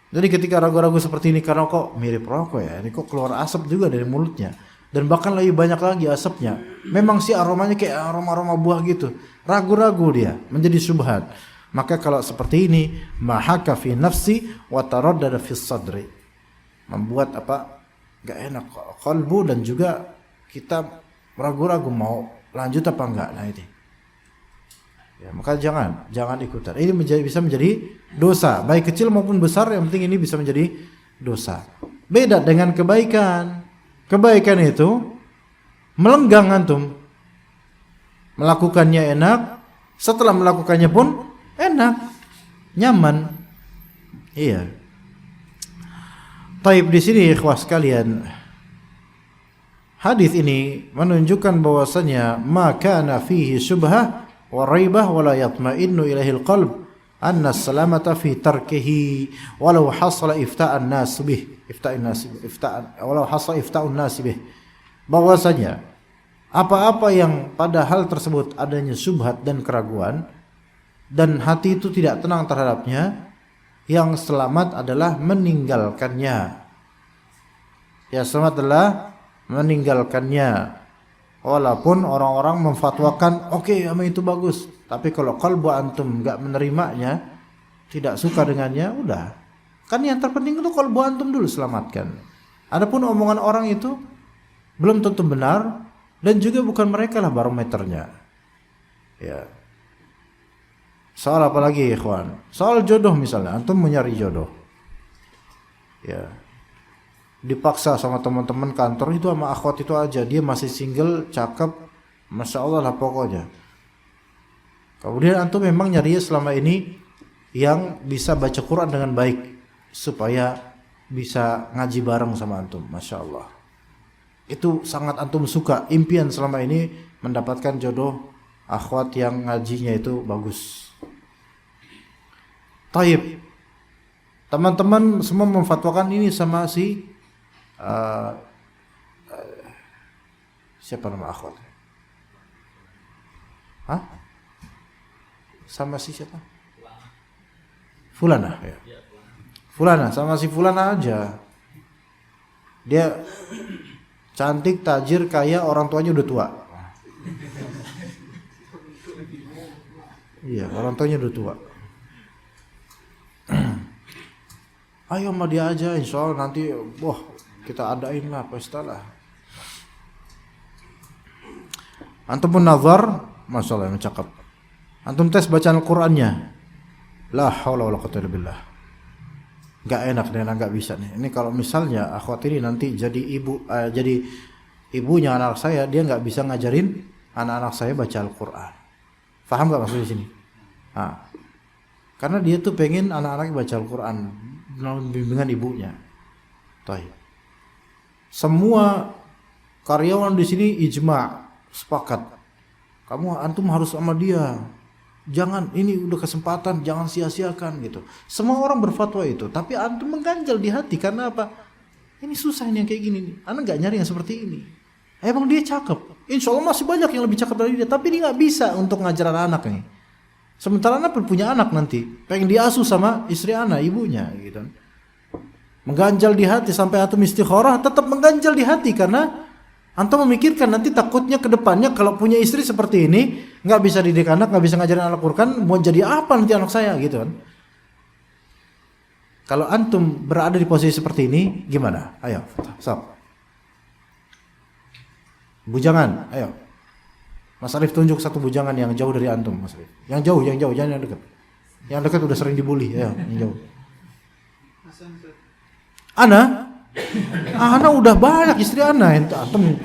Jadi ketika ragu-ragu seperti ini, karena kok mirip rokok ya, ini kok keluar asap juga dari mulutnya, dan bahkan lebih banyak lagi asapnya. Memang sih aromanya kayak aroma-aroma buah gitu. Ragu-ragu dia, menjadi syubhat. Maka kalau seperti ini, mahaka fi nafsi wa taraddada fi sadri. Membuat enggak enak qalbu, dan juga kita ragu-ragu mau lanjut apa enggak. Nah itu. Ya, maka jangan ikutan. Ini bisa menjadi dosa, baik kecil maupun besar, yang penting ini bisa menjadi dosa. Beda dengan kebaikan. Kebaikan itu melenggang antum. Melakukannya enak, setelah melakukannya pun enak, nyaman. Iya. Taib di sini ikhwah sekalian. Hadis ini menunjukkan bahwasanya maka kana fihi syubhah wa raibah wa la yatma'innu ilaihi al-qalb anna as-salamata fi tarkihi walau hasala ifta'an nas bih walau hasala ifta'un nas bih, bahwasanya apa-apa yang pada hal tersebut adanya syubhat dan keraguan dan hati itu tidak tenang terhadapnya, yang selamat adalah meninggalkannya. Yang selamat adalah meninggalkannya. Walaupun orang-orang memfatwakan oke, ama itu bagus, tapi kalau qalbu antum enggak menerimanya, tidak suka dengannya, udah. Kan yang terpenting itu qalbu antum dulu selamatkan. Adapun omongan orang itu belum tentu benar dan juga bukan mereka lah barometernya. Ya. Soal apa lagi, ikhwan? Soal jodoh misalnya, antum mencari jodoh. Ya. Dipaksa sama teman-teman kantor itu sama akhwat itu aja, dia masih single, cakep, masya Allah lah pokoknya. Kemudian antum memang nyarinya selama ini yang bisa baca Quran dengan baik supaya bisa ngaji bareng sama antum, masya Allah. Itu sangat antum suka, impian selama ini mendapatkan jodoh akhwat yang ngajinya itu bagus. Taib. Teman-teman semua memfatwakan ini sama si siapa nama akhwat? Hah? Sama si siapa? Fulana ya. Fulana, sama si Fulana aja. Dia cantik, tajir, kaya, orang tuanya udah tua. Iya, orang tuanya udah tua. Ayo sama dia aja, insya Allah nanti, kita adain lah pesta lah. Antum pun nazar, masya Allah yang cakep. Antum tes bacaan Al-Qurannya, la haula wala quwwata illa billah. Gak enak dan gak bisa nih. Ini kalau misalnya akhwat ini nanti jadi ibunya anak saya, dia nggak bisa ngajarin anak-anak saya baca Al-Quran. Faham nggak maksudnya sini? Nah, karena dia tuh pengen anak-anaknya baca Al-Quran dalam bimbingan ibunya. Taib. Semua karyawan di sini ijma, sepakat. Antum harus sama dia. Jangan, ini udah kesempatan, jangan sia-siakan gitu. Semua orang berfatwa itu, tapi antum mengganjal di hati karena apa? Ini susah nih yang kayak gini nih. Anak nggak nyari yang seperti ini. Emang dia cakep. Insya Allah masih banyak yang lebih cakep dari dia, tapi dia nggak bisa untuk ngajar anak-anak nih. Sementara anak pun punya anak nanti, pengen diasuh sama istri anak, ibunya gitu. Mengganjal di hati sampai antum istikharah, tetap mengganjal di hati karena antum memikirkan nanti takutnya ke depannya kalau punya istri seperti ini, nggak bisa didik anak, nggak bisa ngajarin anak Quran, mau jadi apa nanti anak saya gitu kan. Kalau antum berada di posisi seperti ini, gimana? Ayo, sok. Bujangan, ayo. Mas Arif tunjuk satu bujangan yang jauh dari antum, Mas Arif. Yang jauh, jangan yang dekat. Yang dekat udah sering dibully, ayo, yang jauh. Ana udah banyak istri Ana, antum.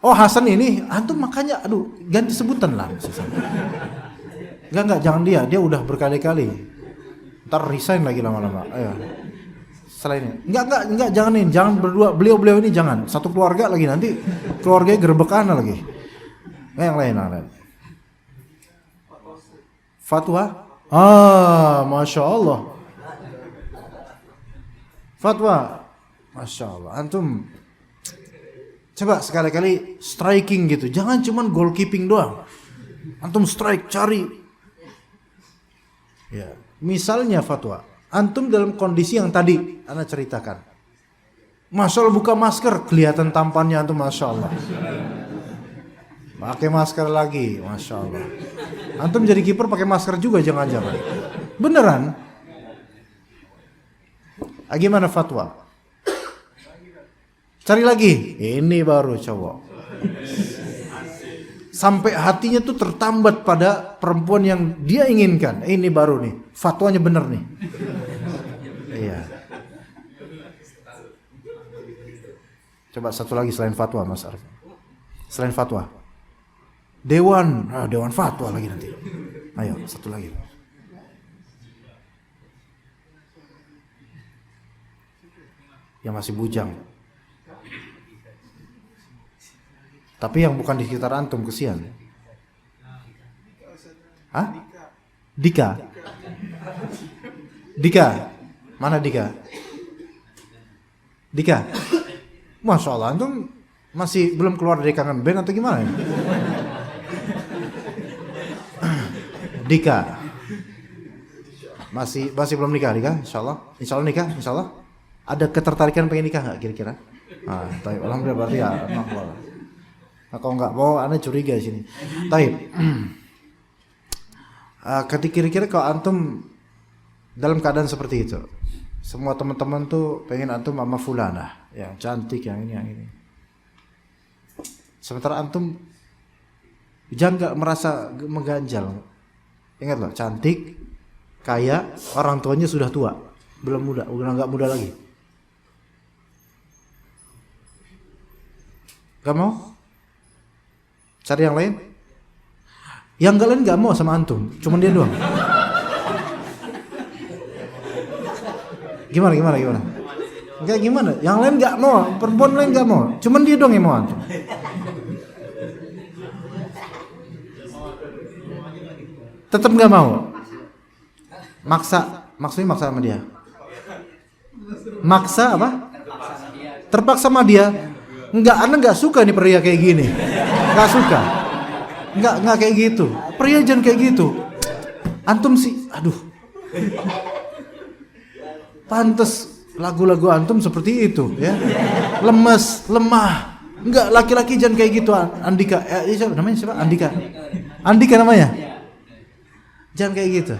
Oh Hasan ini, antum makanya, ganti sebutan lah. Enggak, jangan dia udah berkali-kali. Ntar resign lagi lama-lama. Ayo. Selain ini. Enggak, jangan berdua, beliau ini jangan. Satu keluarga lagi nanti keluarganya gerbek Ana lagi. Yang lain. Fatwa? Masya Allah. Fatwa, masya Allah. Antum coba sekali-kali striking gitu. Jangan cuman goalkeeping doang. Antum strike, cari. Ya, misalnya fatwa. Antum dalam kondisi yang tadi ana ceritakan. Masya Allah buka masker, kelihatan tampannya antum, masya Allah. Pakai masker lagi, masya Allah. Antum jadi kiper pakai masker juga jangan-jangan. Beneran? Gimana fatwa? Cari lagi. Ini baru cowok. sampai hatinya tuh tertambat pada perempuan yang dia inginkan. Ini baru nih, fatwanya bener nih. Iya. Coba satu lagi selain fatwa, Mas Arif. Selain fatwa. Dewan fatwa lagi nanti. Ayo, satu lagi. Yang masih bujang. Tapi yang bukan di sekitar antum, kesian. Hah? Dika. Mana Dika? Masya Allah, antum masih belum keluar dari kangen band atau gimana? Dika. Masih belum nikah, Dika? Insya Allah nikah, insya Allah. Ada ketertarikan pengen nikah nggak kira-kira? Tapi alhamdulillah berarti ya. Nah, kalau nggak mau, anda curiga di sini. Tapi kira-kira kalau antum dalam keadaan seperti itu, semua teman-teman tuh pengen antum sama fulana, yang cantik, yang ini. Sementara antum jangan nggak merasa mengganjal. Ingat loh, cantik, kaya, orang tuanya sudah tua, belum muda, udah nggak muda lagi. Gak mau? Cari yang lain? Yang lain gak mau sama antum, cuman dia doang. Gimana? Enggak gimana? Yang lain gak mau, perempuan lain gak mau, cuman dia doang yang mau antum. Tetap gak mau. Maksudnya maksa sama dia. Maksa apa? Terpaksa sama dia. Enggak, anda nggak suka nih pria kayak gini, nggak suka, nggak kayak gitu, pria jangan kayak gitu. Antum sih, aduh, pantes lagu-lagu antum seperti itu, ya, lemes, lemah. Enggak, laki-laki jangan kayak gitu. Andika, namanya siapa? Andika namanya. Jangan kayak gitu,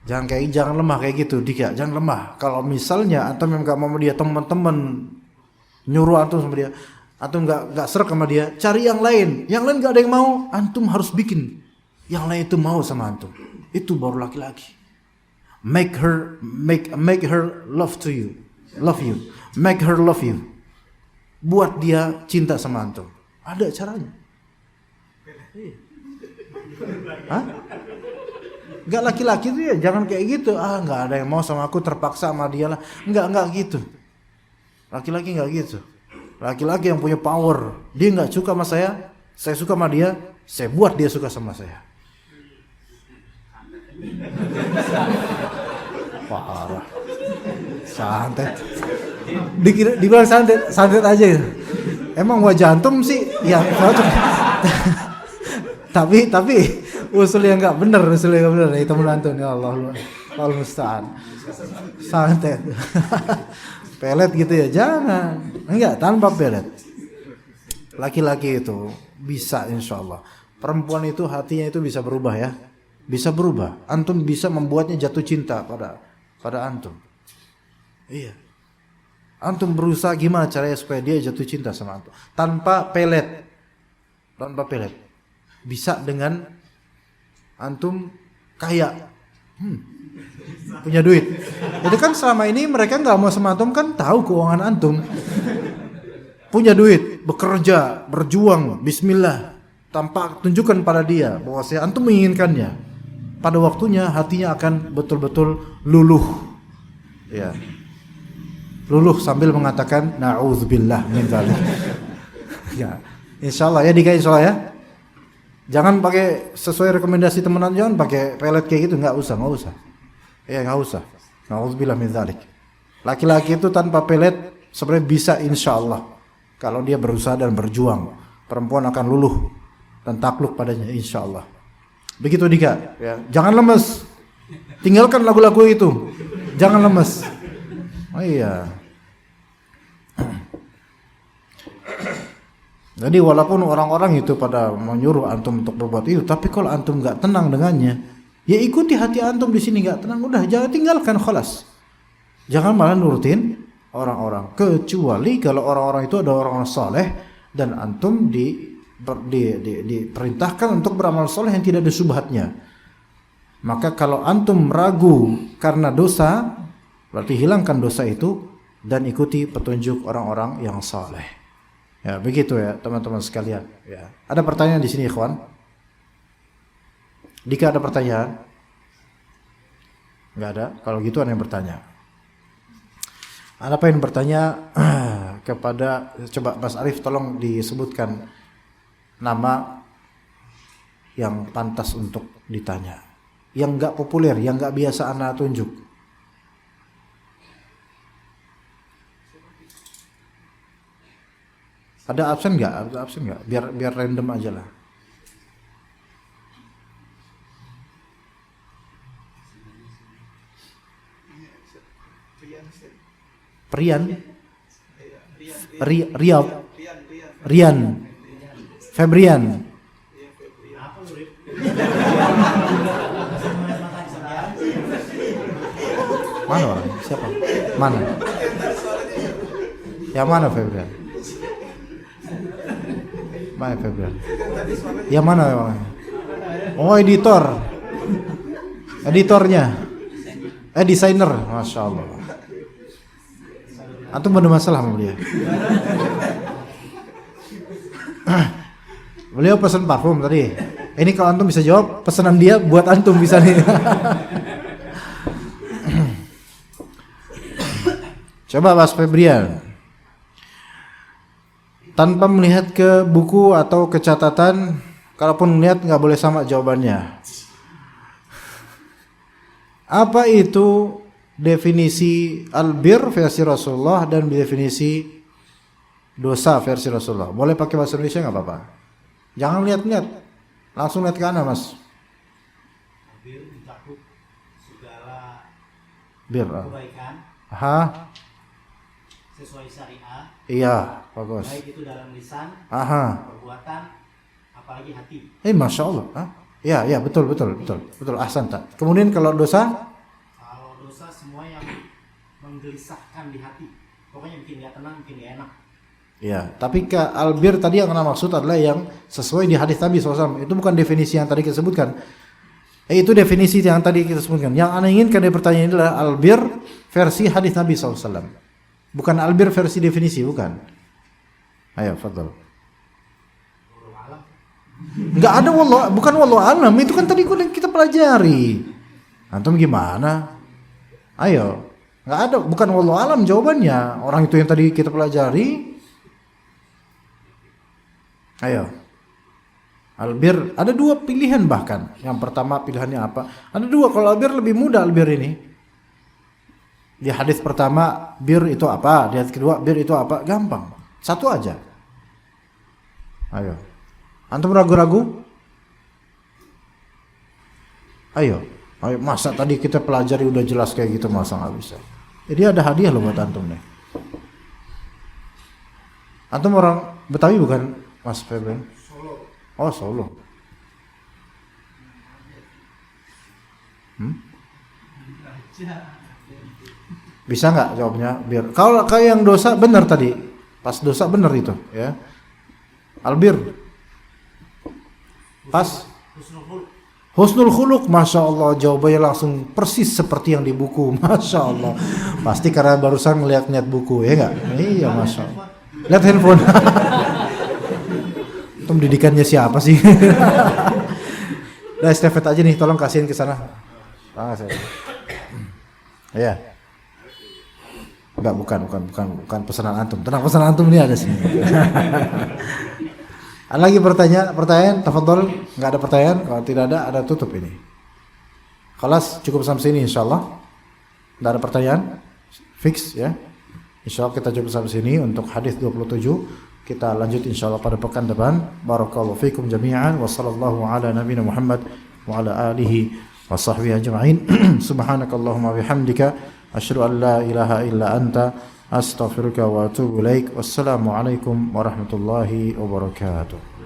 Jangan lemah kayak gitu, Dika. Jangan lemah. Kalau misalnya antum yang nggak mau dia, teman-teman nyuruh antum sama dia, antum nggak serak sama dia, cari yang lain. Yang lain nggak ada yang mau, antum harus bikin yang lain itu mau sama antum. Itu baru laki-laki. Make her love you. Make her love you. Buat dia cinta sama antum. Ada caranya. Hah? Enggak, laki-laki tuh ya jangan kayak gitu. Enggak ada yang mau sama aku, terpaksa sama dia lah. Enggak gitu. Laki-laki enggak gitu. Laki-laki yang punya power. Dia enggak suka sama saya suka sama dia, saya buat dia suka sama saya. Parah. Santet. Dibilang santet aja ya. Emang wajah antum sih ya tapi usulnya nggak bener nih teman antum, ya Allah musta'an. Santet. Pelet gitu ya, jangan. Enggak, tanpa pelet. Laki-laki itu bisa, insya Allah. Perempuan itu hatinya itu bisa berubah ya, bisa berubah. Antum bisa membuatnya jatuh cinta pada antum. Iya. Antum berusaha gimana caranya supaya dia jatuh cinta sama antum tanpa pelet. Bisa dengan antum kaya, punya duit. Jadi kan selama ini mereka nggak mau sama antum, kan tahu keuangan antum. Punya duit, bekerja, berjuang, bismillah, tanpa tunjukkan pada dia bahwa saya antum menginginkannya. Pada waktunya hatinya akan betul-betul luluh. Ya. Luluh sambil mengatakan na'udzubillah min dzalik. Ya. Insyaallah ya, Dika, insyaallah ya. Jangan pakai sesuai rekomendasi temenan, jangan pakai pelet kayak gitu, enggak usah. Ya, enggak usah. Na'udzubillah min dzalik. Laki-laki itu tanpa pelet sebenarnya bisa, insyaallah. Kalau dia berusaha dan berjuang, perempuan akan luluh dan takluk padanya, insyaallah. Begitu, Dika, ya. Jangan lemes. Tinggalkan lagu-lagu itu. Jangan lemes. Oh iya. Jadi walaupun orang-orang itu pada menyuruh antum untuk berbuat itu, tapi kalau antum nggak tenang dengannya, ya ikuti hati antum di sini nggak tenang, udah jangan tinggalkan, khalas. Jangan malah nurutin orang-orang, kecuali kalau orang-orang itu ada orang-orang soleh dan antum diperintahkan untuk beramal soleh yang tidak ada syubhatnya. Maka kalau antum ragu karena dosa, berarti hilangkan dosa itu dan ikuti petunjuk orang-orang yang soleh. Ya, begitu ya teman-teman sekalian. Ya. Ada pertanyaan di sini, ikhwan? Jika ada pertanyaan? Enggak ada. Kalau gitu ada yang bertanya. Ada apa yang bertanya kepada, coba Mas Arif tolong disebutkan nama yang pantas untuk ditanya, yang enggak populer, yang enggak biasa ana tunjuk. Ada absen enggak? Ada absen enggak? Biar random aja lah. Rian, Rian, Febrian. Mana orang? Siapa? Mana? Yang mana Febrian? Mana Febrian? Yang mana orangnya? Oh, editornya, desainer, masya Allah. Antum ada masalah sama dia? Beliau pesan parfum tadi. Ini kalau antum bisa jawab, pesanan dia buat antum bisa nih. Coba Mas Febrian. Tanpa melihat ke buku atau ke catatan, kalaupun melihat nggak boleh sama jawabannya. Apa itu definisi albir versi Rasulullah dan definisi dosa versi Rasulullah? Boleh pakai bahasa Indonesia nggak apa-apa? Jangan lihat-lihat, langsung lihat ke ana, Mas. Albir mencakup segala kebaikan. Sesuai syariah. Iya, bagus. Baik itu dalam lisan, perbuatan, apalagi hati. Masya Allah. Ya, betul. Ahsan tak. Kemudian kalau dosa? Semua yang menggelisahkan di hati, pokoknya bikin gak tenang, bikin gak enak. Ya, tapi ke albir tadi yang ana maksud adalah yang sesuai di hadis Nabi SAW. Itu bukan definisi yang tadi kita sebutkan. Itu definisi yang tadi kita sebutkan. Yang ana inginkan dari pertanyaan ini adalah albir versi hadis Nabi SAW. Bukan albir versi definisi, bukan. Ayo, fadhal. Enggak ada bukan wallahu alam, itu kan tadi kita pelajari. Antum gimana? Ayo, nggak ada, bukan wallahu alam jawabannya. Orang itu yang tadi kita pelajari. Ayo, albir ada dua pilihan bahkan. Yang pertama pilihannya apa? Ada dua. Kalau albir lebih mudah albir ini. Di hadis pertama bir itu apa? Di hadis kedua bir itu apa? Gampang, satu aja. Ayo, antum ragu-ragu? Ayo, masa tadi kita pelajari udah jelas kayak gitu, masa nggak bisa? Jadi ada hadiah loh buat antum nih. Antum orang Betawi bukan, Mas Febren? Solo. Oh, Solo. Bisa nggak jawabnya? Biar kalau yang dosa benar tadi, pas dosa benar itu, ya. Albir, pas. Husnul khuluq, masya Allah, jawabannya langsung persis seperti yang di buku, masya Allah. Pasti karena barusan ngeliat buku, ya nggak? Iya, masya Allah. Lihat handphone. Itu pendidikannya siapa sih? Udah, estafet aja nih, tolong kasihin ke sana. Iya. Enggak, bukan pesanan antum. Tenang, pesanan antum ini ada sini. Ada lagi pertanyaan? Tafadhol. Enggak ada pertanyaan? Kalau tidak ada tutup ini. Kelas cukup sampai sini insyaallah. Enggak ada pertanyaan? Fix ya. Insyaallah kita cukup sampai sini untuk hadis 27. Kita lanjut insyaallah pada pekan depan. Barakallahu fikum jami'an wa sallallahu ala nabiyina Muhammad wa ala alihi wa sahbihi ajma'in. Subhanakallahumma bihamdika asyhadu an la ilaha illa anta astaghfiruka wa atubu ilaik. Wassalamu alaikum warahmatullahi wabarakatuh.